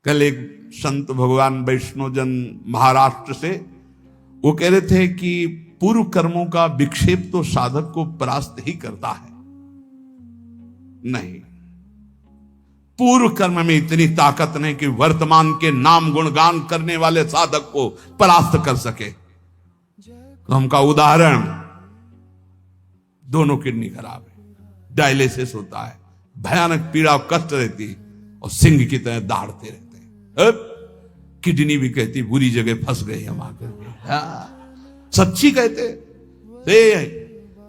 कल एक संत भगवान वैष्णोजन महाराष्ट्र से वो कह रहे थे कि पूर्व कर्मों का विक्षेप तो साधक को परास्त ही करता है। नहीं, पूर्व कर्म में इतनी ताकत नहीं कि वर्तमान के नाम गुणगान करने वाले साधक को परास्त कर सके। तो हमका उदाहरण, दोनों किडनी खराब है, डायलिसिस होता है, भयानक पीड़ा और कष्ट रहती और सिंह की तरह दौड़ते रहते हैं। किडनी भी कहती बुरी जगह फंस गए हम आकर। सच्ची कहते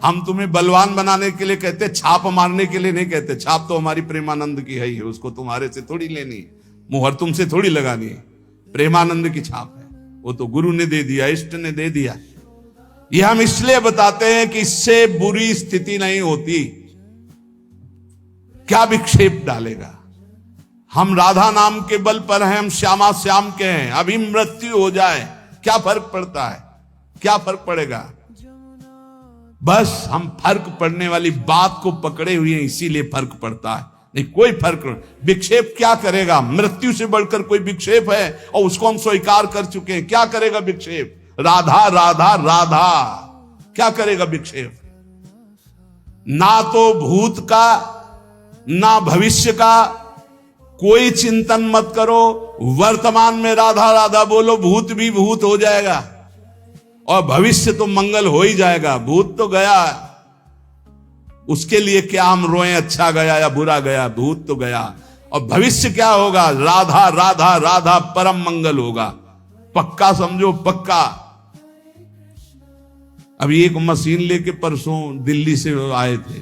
हम तुम्हें बलवान बनाने के लिए कहते, छाप मारने के लिए नहीं कहते। छाप तो हमारी प्रेमानंद की है, उसको तुम्हारे से थोड़ी लेनी, मुहर तुमसे थोड़ी लगानी है। प्रेमानंद की छाप है, वो तो गुरु ने दे दिया, इष्ट ने दे दिया। ये हम इसलिए बताते हैं कि इससे बुरी स्थिति नहीं होती। क्या विक्षेप डालेगा? हम राधा नाम के बल पर हैं, हम श्यामा श्याम के हैं। अभी मृत्यु हो जाए क्या फर्क पड़ता है? क्या फर्क पड़ेगा? बस हम फर्क पड़ने वाली बात को पकड़े हुए हैं, इसीलिए फर्क पड़ता है, नहीं कोई फर्क नहीं। विक्षेप क्या करेगा? मृत्यु से बढ़कर कोई विक्षेप है? और उसको हम स्वीकार कर चुके हैं। क्या करेगा विक्षेप? राधा राधा राधा। क्या करेगा विक्षेप? ना तो भूत का ना भविष्य का कोई चिंतन मत करो, वर्तमान में राधा राधा बोलो, भूत भी भूत हो जाएगा और भविष्य तो मंगल हो ही जाएगा। भूत तो गया, उसके लिए क्या हम रोएं अच्छा गया या बुरा गया? भूत तो गया। और भविष्य क्या होगा? राधा राधा राधा परम मंगल होगा। पक्का समझो, पक्का। अभी एक मशीन लेके परसों दिल्ली से आए थे,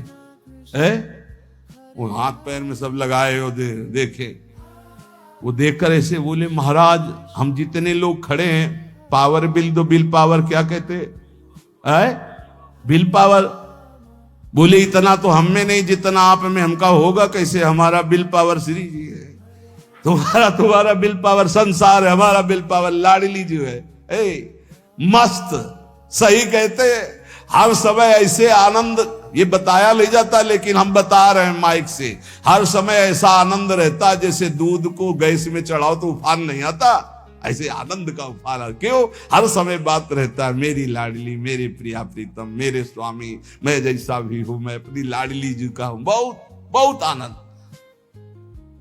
वो हाथ पैर में सब लगाए हो, देखे। वो देखकर ऐसे बोले, महाराज हम जितने लोग खड़े हैं, पावर बिल दो। बिल पावर क्या कहते है? Bill power. बोले इतना तो हम में नहीं जितना आप में। हमका होगा कैसे? हमारा बिल पावर श्री जी है, तुम्हारा बिल पावर संसार है, हमारा बिल पावर लाडली जी है। मस्त, सही कहते। हर समय ऐसे आनंद, ये बताया ले जाता, लेकिन हम बता रहे हैं माइक से। हर समय ऐसा आनंद रहता जैसे दूध को गैस में चढ़ाओ तो उफान नहीं आता, ऐसे आनंद का उफान। क्यों? हर समय बात रहता है, मेरी लाडली, मेरे प्रिया प्रीतम, मेरे स्वामी, मैं जैसा भी हूं, मैं अपनी लाडली जी का हूं। बहुत बहुत आनंद।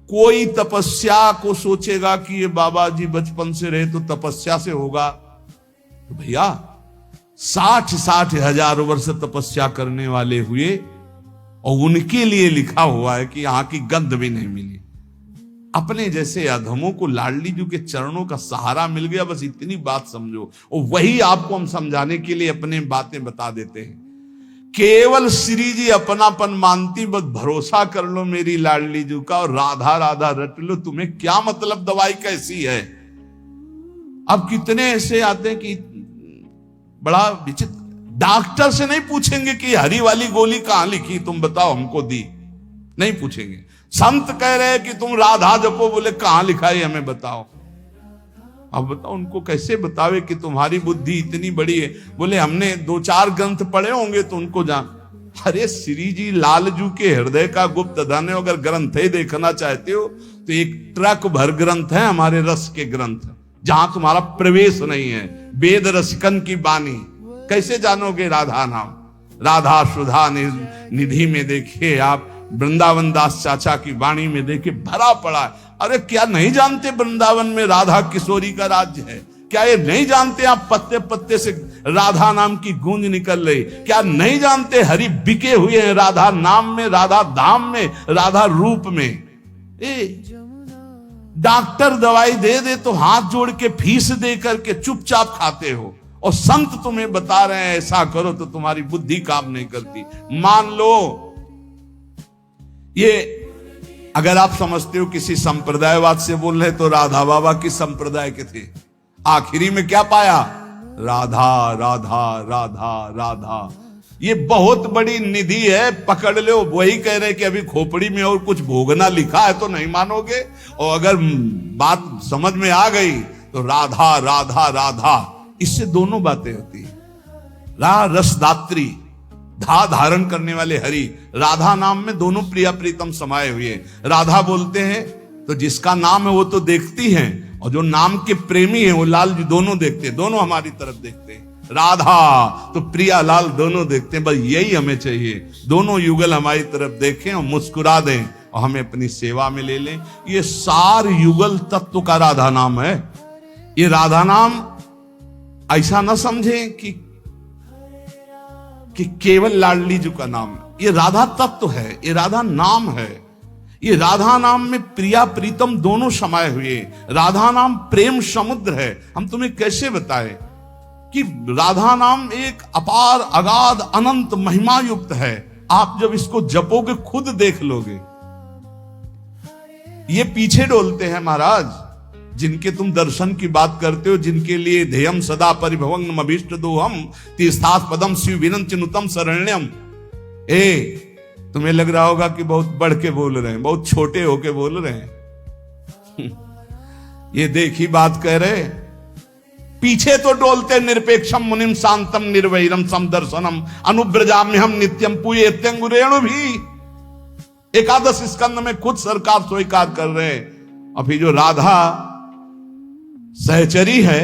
कोई तपस्या को सोचेगा कि ये बाबा जी बचपन से रहे तो तपस्या से होगा, तो भैया 60 हजार वर्ष तपस्या करने वाले हुए और उनके लिए लिखा हुआ है कि यहां की गंध भी नहीं मिली। अपने जैसे अधमों को लाडली जी के चरणों का सहारा मिल गया, बस इतनी बात समझो। और वही आपको हम समझाने के लिए अपने बातें बता देते हैं। केवल श्री जी अपनापन मानती, बस भरोसा कर लो मेरी लाडली जी का और राधा राधा रट लो। तुम्हें क्या मतलब दवाई कैसी है? अब कितने ऐसे आते हैं कि बड़ा विचित्र, डॉक्टर से नहीं पूछेंगे कि हरी वाली गोली कहां लिखी, तुम बताओ हमको दी, नहीं पूछेंगे। संत कह रहे हैं कि तुम राधा जपो, बोले कहां लिखा है हमें बताओ। अब बताओ उनको कैसे बतावे कि तुम्हारी बुद्धि इतनी बड़ी है? बोले हमने 2-4 ग्रंथ पढ़े होंगे तो उनको जान। अरे श्री जी लालजू के हृदय का गुप्त धन है। अगर ग्रंथ ही देखना चाहते हो तो एक ट्रक भर ग्रंथ है हमारे रस के ग्रंथ, जहां तुम्हारा प्रवेश नहीं है। वेद रसिकन की बानी कैसे जानोगे राधा नाम? राधा सुधा निधि में देखिए आप, वृंदावन दास चाचा की वाणी में देखिए, भरा पड़ा है। अरे क्या नहीं जानते वृंदावन में राधा किशोरी का राज्य है? क्या ये नहीं जानते आप पत्ते पत्ते से राधा नाम की गूंज निकल रही? क्या नहीं जानते हरि बिके हुए हैं राधा नाम में, राधा धाम में, राधा रूप में? डॉक्टर दवाई दे दे तो हाथ जोड़ के फीस दे करके चुपचाप खाते हो, और संत तुम्हें बता रहे हैं ऐसा करो तो तुम्हारी बुद्धि काम नहीं करती। मान लो ये, अगर आप समझते हो किसी संप्रदायवाद से बोल रहे तो राधा बाबा किस संप्रदाय के थे? आखिरी में क्या पाया? राधा राधा राधा राधा। ये बहुत बड़ी निधि है, पकड़ लो। वही कह रहे कि अभी खोपड़ी में और कुछ भोगना लिखा है तो नहीं मानोगे, और अगर बात समझ में आ गई तो राधा राधा राधा, इससे दोनों बातें होती है। रसदात्री, धा धारण करने वाले हरि, राधा नाम में दोनों प्रिया प्रीतम समाये हुए। राधा बोलते हैं तो जिसका नाम है वो तो देखती हैं, और जो नाम के प्रेमी हैं वो लाल जी दोनों देखते हैं, दोनों हमारी तरफ देखते हैं। राधा तो प्रिया लाल दोनों देखते हैं। बस यही हमें चाहिए, दोनों युगल हमारी तरफ देखें और मुस्कुरा दें और हमें अपनी सेवा में ले लें। ये सार युगल तत्व का राधा नाम है। ये राधा नाम ऐसा ना समझें कि केवल लाडली जी का नाम है। ये राधा तत्व है, ये राधा नाम है। ये राधा नाम में प्रिया प्रीतम दोनों समाये हुए। राधा नाम प्रेम समुद्र है। हम तुम्हें कैसे बताएं कि राधा नाम एक अपार अगाध अनंत महिमा युक्त है। आप जब इसको जपोगे खुद देख लोगे। ये पीछे डोलते हैं महाराज, जिनके तुम दर्शन की बात करते हो, जिनके लिए ध्येयम सदा परिभवंगम अभीष्ट दोहम तीर्थास पदम शिव विनंत चिनुतम शरण्यम। तुम्हें लग रहा होगा कि बहुत बढ़ के बोल रहे हैं, बहुत छोटे होके बोल रहे हैं। ये देखी बात कह रहे, पीछे तो डोलते निरपेक्षम मुनिम शांतम निर्वैरम समदर्शनम अनुब्रजाम्यहम नित्यम पूयेत्यंगुरेणु भी एकादश स्कंद में खुद सरकार स्वीकार कर रहे हैं। अभी जो राधा सहचरी है,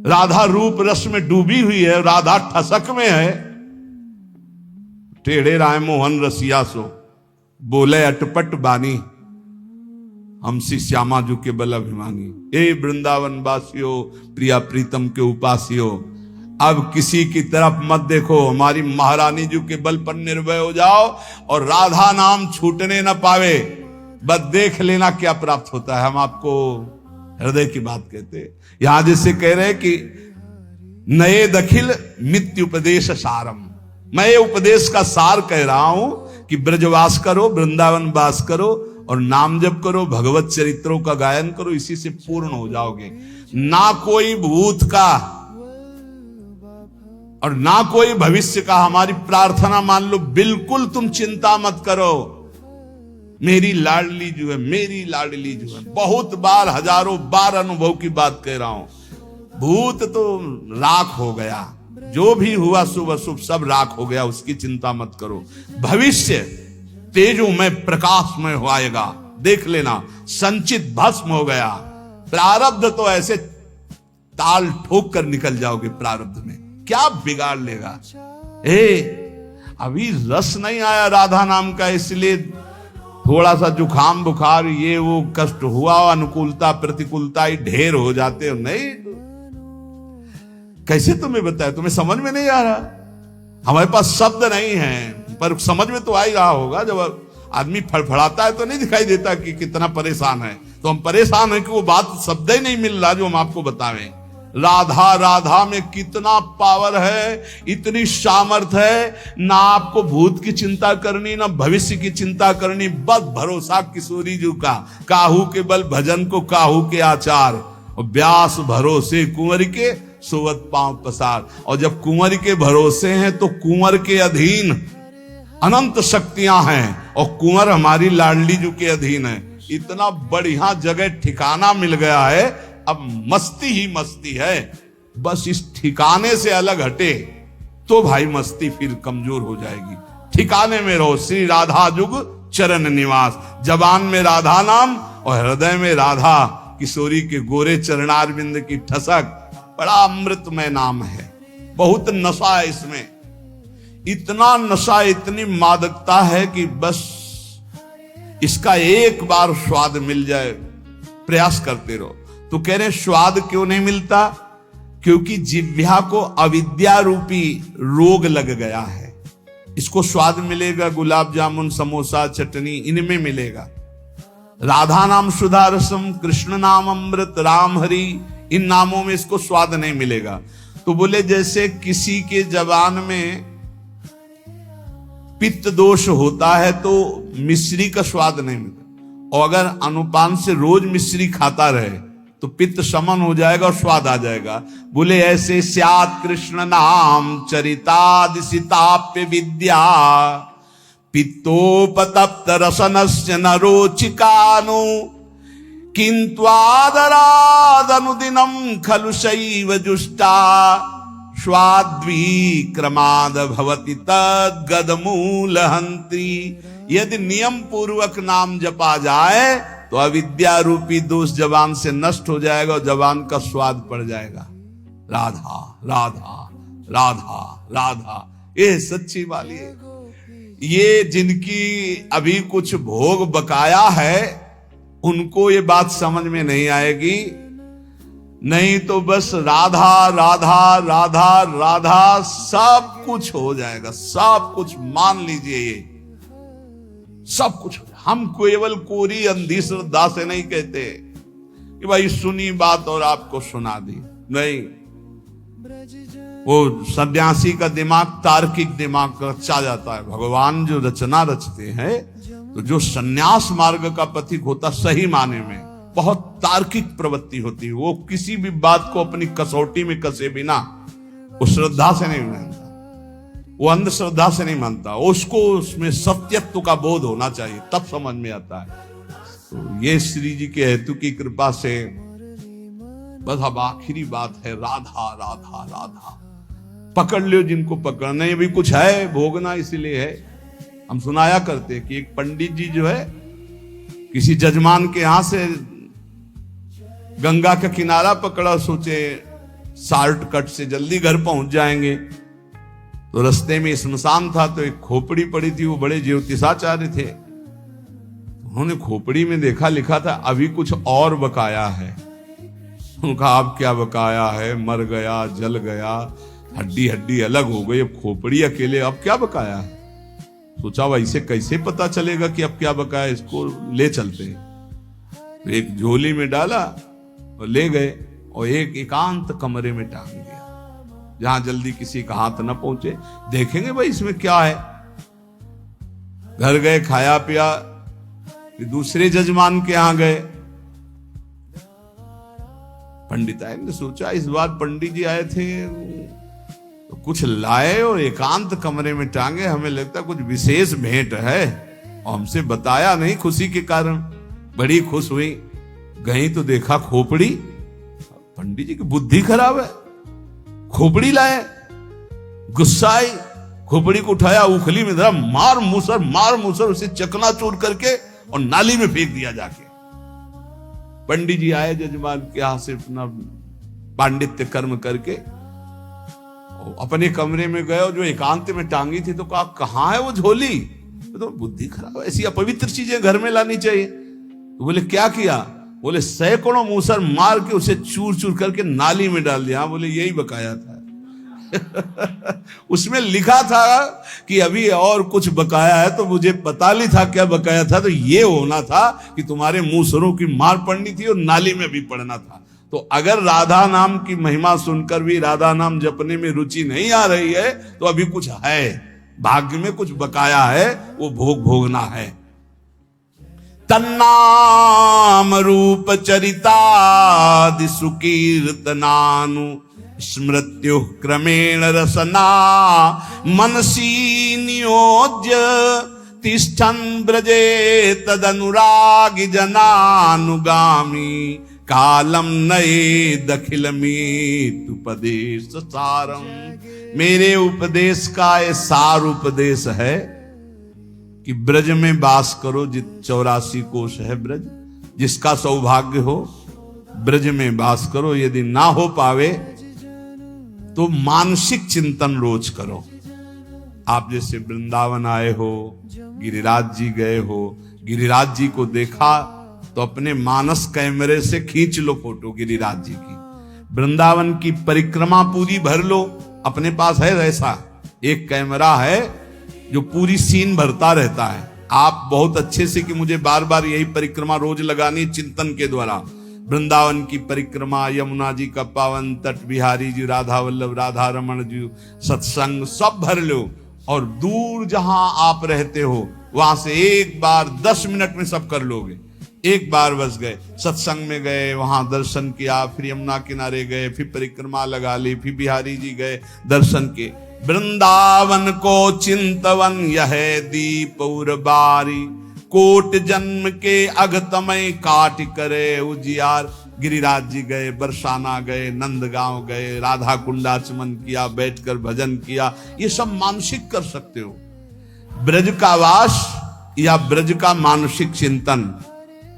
राधा रूप रस में डूबी हुई है, राधा ठसक में है। टेढ़े राय मोहन रसिया सो बोले अटपट बानी, हमसी श्यामा जू के बल अभिमानी। ए वृंदावन वासियों, प्रिया प्रीतम के उपासियों, अब किसी की तरफ मत देखो, हमारी महारानी जी के बल पर निर्भय हो जाओ और राधा नाम छूटने न पावे। बस देख लेना क्या प्राप्त होता है। हम आपको हृदय की बात कहते हैं। यहां जैसे कह रहे कि नए दखिल मित्य उपदेश सारम, मैं ये उपदेश का सार कह रहा हूं कि ब्रजवास करो, वृंदावन वास करो और नाम जप करो, भगवत चरित्रों का गायन करो, इसी से पूर्ण हो जाओगे। ना कोई भूत का और ना कोई भविष्य का हमारी प्रार्थना मान लो, बिल्कुल तुम चिंता मत करो। मेरी लाडली जो है, मेरी लाडली जो है, बहुत बार हजारों बार अनुभव की बात कह रहा हूं। भूत तो राख हो गया, जो भी हुआ शुभ अशुभ सब राख हो गया, उसकी चिंता मत करो। भविष्य तेजोमय प्रकाशमय हो आएगा, देख लेना। संचित भस्म हो गया, प्रारब्ध तो ऐसे ताल ठोक कर निकल जाओगे। प्रारब्ध में क्या बिगाड़ लेगा। अभी रस नहीं आया राधा नाम का, इसलिए थोड़ा सा जुखाम बुखार ये वो कष्ट हुआ, अनुकूलता प्रतिकूलता ही ढेर हो जाते हो। नहीं, कैसे तुम्हें बताया, तुम्हें समझ में नहीं आ रहा। हमारे पास शब्द नहीं है, पर समझ में तो आ ही रहा होगा। जब आदमी फड़फड़ाता है तो नहीं दिखाई देता कि कितना परेशान है। तो हम परेशान है कि वो बात शब्द ही नहीं मिल रहा जो हम आपको बतावें। राधा राधा में कितना पावर है, इतनी सामर्थ है। ना आपको भूत की चिंता करनी, ना भविष्य की चिंता करनी। बस भरोसा किशोरी जी का, काहू के बल भजन को काहू के आचार, और व्यास भरोसे कुंवर के सोवत पांव पसार। और जब कुंवर के भरोसे हैं तो कुंवर के अधीन अनंत शक्तियां हैं, और कुंवर हमारी लाडली जी के अधीन है। इतना बढ़िया जगह ठिकाना मिल गया है, अब मस्ती ही मस्ती है। बस इस ठिकाने से अलग हटे तो भाई मस्ती फिर कमजोर हो जाएगी। ठिकाने में रहो। श्री राधा जुग चरण निवास, जबान में राधा नाम और हृदय में राधा किशोरी के गोरे चरणारविंद की ठसक। बड़ा अमृतमय नाम है, बहुत नशा है इसमें। इतना नशा, इतनी मादकता है कि बस इसका एक बार स्वाद मिल जाए, प्रयास करते रहो। तो कह रहे स्वाद क्यों नहीं मिलता? क्योंकि जिह्वा को अविद्या रूपी रोग लग गया है। इसको स्वाद मिलेगा गुलाब जामुन समोसा चटनी, इनमें मिलेगा। राधा नाम सुधा रसम, कृष्ण नाम अमृत, राम हरि, इन नामों में इसको स्वाद नहीं मिलेगा। तो बोले जैसे किसी के जबान में पित्त दोष होता है तो मिश्री का स्वाद नहीं मिलता, और अगर अनुपान से रोज मिश्री खाता रहे तो पित्त शमन हो जाएगा और स्वाद आ जाएगा। बोले ऐसे स्यात् कृष्ण नाम चरितादिशिताप्य विद्या, पित्तोपतप्त रसनस्य न रोचिकानु, किंत्वादरादनुदिनं खलु शैव जुष्टा, स्वाद्वी क्रमाद भवति तद्गदमूलहंत्री। यदि नियम पूर्वक नाम जपा जाए तो अविद्या रूपी दोष जबान से नष्ट हो जाएगा और जबान का स्वाद पड़ जाएगा। राधा राधा राधा राधा, ये सच्ची वाली है। ये जिनकी अभी कुछ भोग बकाया है उनको ये बात समझ में नहीं आएगी, नहीं तो बस राधा राधा राधा राधा सब कुछ हो जाएगा, सब कुछ मान लीजिए, ये सब कुछ। हम केवल कोरी अंधी श्रद्धा से नहीं कहते कि भाई सुनी बात और आपको सुना दी, नहीं। वो सन्यासी का दिमाग तार्किक दिमाग रचा जाता है। भगवान जो रचना रचते हैं तो जो सन्यास मार्ग का पथिक होता सही माने में बहुत तार्किक प्रवृत्ति होती है। वो किसी भी बात को अपनी कसौटी में कसे बिना वो श्रद्धा से नहीं मानता, वो अंधश्रद्धा से नहीं मानता, उसको उसमें सत्यत्व का बोध होना चाहिए, तब समझ में आता है। तो ये श्री जी के हेतु की कृपा से बस अब आखिरी बात है राधा राधा राधा। पकड़ लो जिनको पकड़ना है, अभी कुछ है भोगना, इसीलिए है। हम सुनाया करते कि एक पंडित जी जो है किसी जजमान के यहां से गंगा का किनारा पकड़ा, सोचे शॉर्टकट से जल्दी घर पहुंच जाएंगे। तो रास्ते में स्मशान था तो एक खोपड़ी पड़ी थी, वो बड़े ज्योतिषाचार्य थे। उन्होंने खोपड़ी में देखा, लिखा था अभी कुछ और बकाया है। उनका आप क्या बकाया है, मर गया, जल गया, हड्डी हड्डी अलग हो गई, अब खोपड़ी अकेले, अब क्या बकाया है। सोचा वैसे कैसे पता चलेगा कि अब क्या बकाया, इसको ले चलते हैं। तो एक झोली में डाला और ले गए और एक एकांत कमरे में टांग दिया जहां जल्दी किसी का हाथ न पहुंचे, देखेंगे भाई इसमें क्या है। घर गए, खाया पिया, दूसरे जजमान के यहां गए। पंडिताई ने सोचा इस बार पंडित जी आए थे तो कुछ लाए और एकांत कमरे में टांगे, हमें लगता कुछ विशेष भेंट है और हमसे बताया नहीं, खुशी के कारण बड़ी खुश हुई। गई तो देखा खोपड़ी। पंडित जी की बुद्धि खराब है, खोपड़ी लाए, गुस्सा आई, खोपड़ी को उठाया, उखली में धरा, मार मुसर उसे चकनाचूर करके और नाली में फेंक दिया जाके। पंडित जी आए जजमान के यहां से अपना पांडित्य कर्म करके अपने कमरे में गए और जो एकांत में टांगी थी तो कहा कहां है वो झोली। तो बुद्धि खराब, ऐसी अपवित्र चीजें घर में लानी चाहिए। तो बोले क्या किया, बोले सैकड़ों मूसर मार के उसे चूर चूर करके नाली में डाल दिया। बोले यही बकाया था। उसमें लिखा था कि अभी और कुछ बकाया है, तो मुझे पता नहीं था क्या बकाया था, तो ये होना था कि तुम्हारे मूसरों की मार पड़नी थी और नाली में भी पड़ना था। तो अगर राधा नाम की महिमा सुनकर भी राधा नाम जपने में रुचि नहीं आ रही है तो अभी कुछ है, भाग्य में कुछ बकाया है, वो भोग भोगना है। तन्नाम रूप चरितादि सुकीर्तनानु स्मृत्यु क्रमेण रसना मनसी नियोज्य तिष्ठन् ब्रजे तदनुरागी जनानुगामी कालम नये दखिलमीत उपदेश सारम। मेरे उपदेश का ये सार उपदेश है कि ब्रज में वास करो, 84 कोश है ब्रज, जिसका सौभाग्य हो ब्रज में वास करो। यदि ना हो पावे तो मानसिक चिंतन रोज करो। आप जैसे वृंदावन आए हो, गिरिराज जी गए हो, गिरिराज जी को देखा तो अपने मानस कैमरे से खींच लो फोटो गिरिराज जी की। वृंदावन की परिक्रमा पूरी भर लो, अपने पास है ऐसा एक कैमरा है जो पूरी सीन भरता रहता है। आप बहुत अच्छे से कि मुझे बार बार यही परिक्रमा रोज लगानी चिंतन के द्वारा। वृंदावन की परिक्रमा, यमुना जी का पावन तट, बिहारी जी, राधा वल्लभ, राधा रमण जी, सत्संग सब भर लो। और दूर जहां आप रहते हो वहां से एक बार 10 मिनट में सब कर लोगे। एक बार बस गए, सत्संग में गए, वहां दर्शन किया, फिर यमुना किनारे गए, फिर परिक्रमा लगा ली, फिर बिहारी जी गए दर्शन के। वृंदावन को चिंतवन यह दीप उर्बारी, कोट जन्म के अगतमय काट करे उजियार। गिरिराज जी गए, बरसाना गए, नंदगांव गए, राधा कुंडाचमन किया, बैठकर भजन किया, ये सब मानसिक कर सकते हो। ब्रज का वास या ब्रज का मानसिक चिंतन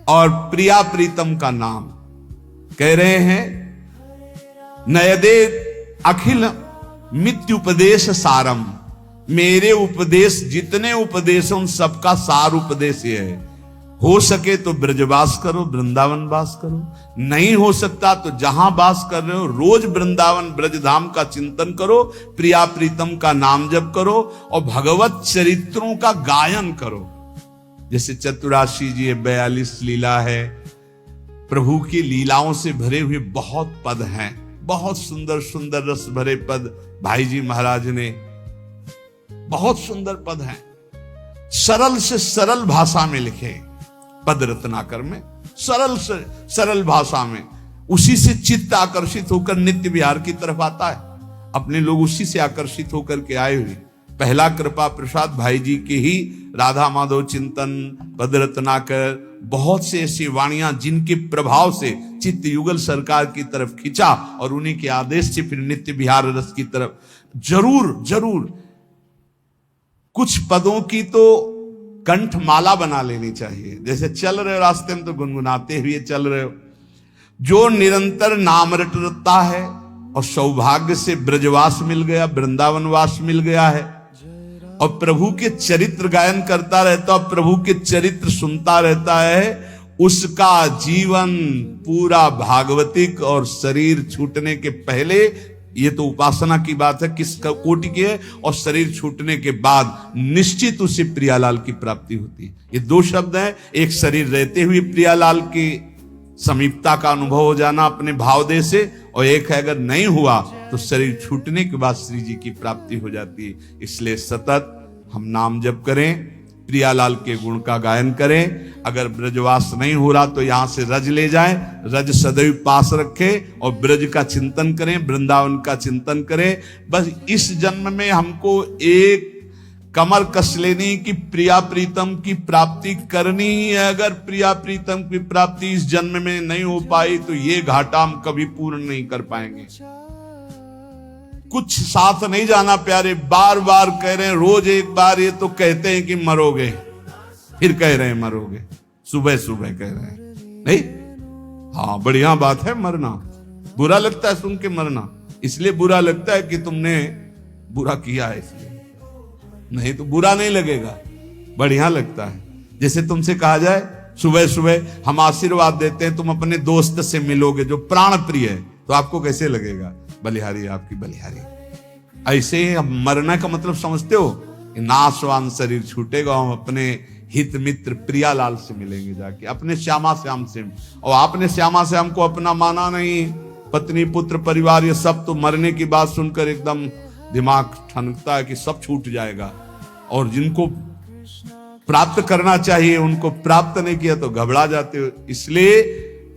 और प्रिया प्रीतम का नाम कह रहे हैं। नयदे अखिल मित्युपदेश सारम, मेरे उपदेश जितने उपदेश उन सबका सार उपदेश ये है। हो सके तो ब्रजवास करो, वृंदावन वास करो, नहीं हो सकता तो जहां वास कर रहे हो रोज वृंदावन ब्रजधाम का चिंतन करो, प्रिया प्रीतम का नाम जप करो और भगवत चरित्रों का गायन करो। जैसे चतुराशी जी 42 लीला है, प्रभु की लीलाओं से भरे हुए बहुत पद हैं, बहुत सुंदर सुंदर रस भरे पद भाई जी महाराज ने, बहुत सुंदर पद हैं, सरल से सरल भाषा में लिखे पद रत्नाकर में, सरल से सरल भाषा में। उसी से चित्त आकर्षित होकर नित्य विहार की तरफ आता है। अपने लोग उसी से आकर्षित होकर के आए हुए। पहला कृपा प्रसाद भाई जी के ही राधा माधव चिंतन, पद रत्नाकर, बहुत से ऐसी वाणियां जिनके प्रभाव से चित्त युगल सरकार की तरफ खिंचा और उन्हीं के आदेश से फिर नित्य विहार रस की तरफ। जरूर जरूर कुछ पदों की तो कंठ माला बना लेनी चाहिए। जैसे चल रहे हो रास्ते में तो गुनगुनाते हुए चल रहे हो। जो निरंतर नाम रटता है और सौभाग्य से ब्रजवास मिल गया, वृंदावनवास मिल गया है और प्रभु के चरित्र गायन करता रहता और प्रभु के चरित्र सुनता रहता है, उसका जीवन पूरा भागवतिक और शरीर छूटने के पहले, ये तो उपासना की बात है किस कोटि की है, और शरीर छूटने के बाद निश्चित उसे प्रियालाल की प्राप्ति होती है। ये दो शब्द हैं, एक शरीर रहते हुए प्रियालाल की समीपता का अनुभव हो जाना अपने भावदेह से, और एक है अगर नहीं हुआ तो शरीर छूटने के बाद श्री जी की प्राप्ति हो जाती है। इसलिए सतत हम नाम जप करें, प्रियालाल के गुण का गायन करें। अगर ब्रजवास नहीं हो रहा तो यहां से रज ले जाएं, रज सदैव पास रखें और ब्रज का चिंतन करें, वृंदावन का चिंतन करें। बस इस जन्म में हमको एक कमर कस लेनी कि प्रिया प्रीतम की प्राप्ति करनी ही है। अगर प्रिया प्रीतम की प्राप्ति इस जन्म में नहीं हो पाई तो ये घाटा हम कभी पूर्ण नहीं कर पाएंगे। कुछ साथ नहीं जाना प्यारे, बार बार कह रहे हैं, रोज एक बार ये तो कहते हैं कि मरोगे, फिर कह रहे हैं मरोगे, सुबह सुबह कह रहे हैं नहीं। हाँ बढ़िया बात है मरना, बुरा लगता है सुन के मरना, इसलिए बुरा लगता है कि तुमने बुरा किया है, इसलिए नहीं तो बुरा नहीं लगेगा, बढ़िया लगता है। जैसे तुमसे कहा जाए सुबह सुबह हम आशीर्वाद देते हैं, तुम अपने दोस्त से मिलोगे जो प्राण प्रिय है, तो आपको कैसे लगेगा, बलिहारी आपकी बलिहारी। ऐसे ही हम मरना का मतलब समझते हो, नाशवान शरीर छूटेगा, हम अपने हित मित्र प्रियालाल से मिलेंगे जाके, अपने श्यामा श्याम से। और आपने श्यामा श्याम को अपना माना नहीं, पत्नी पुत्र परिवार ये सब, तो मरने की बात सुनकर एकदम दिमाग ठनकता है कि सब छूट जाएगा, और जिनको प्राप्त करना चाहिए उनको प्राप्त नहीं किया तो घबरा जाते हो। इसलिए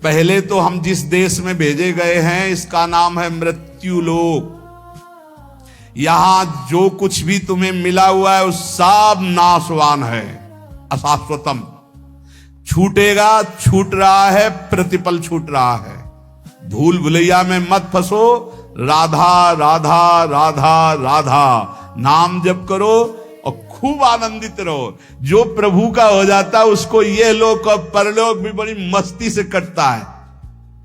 पहले तो हम जिस देश में भेजे गए हैं इसका नाम है मृत्यु लोक। यहां जो कुछ भी तुम्हें मिला हुआ है वो सब नाशवान है, अशाश्वतम, छूटेगा, छूट रहा है, प्रतिपल छूट रहा है। भूल भुलैया में मत फंसो, राधा राधा राधा राधा नाम जप करो और खूब आनंदित रहो। जो प्रभु का हो जाता है उसको ये लोक और परलोक भी बड़ी मस्ती से कटता है।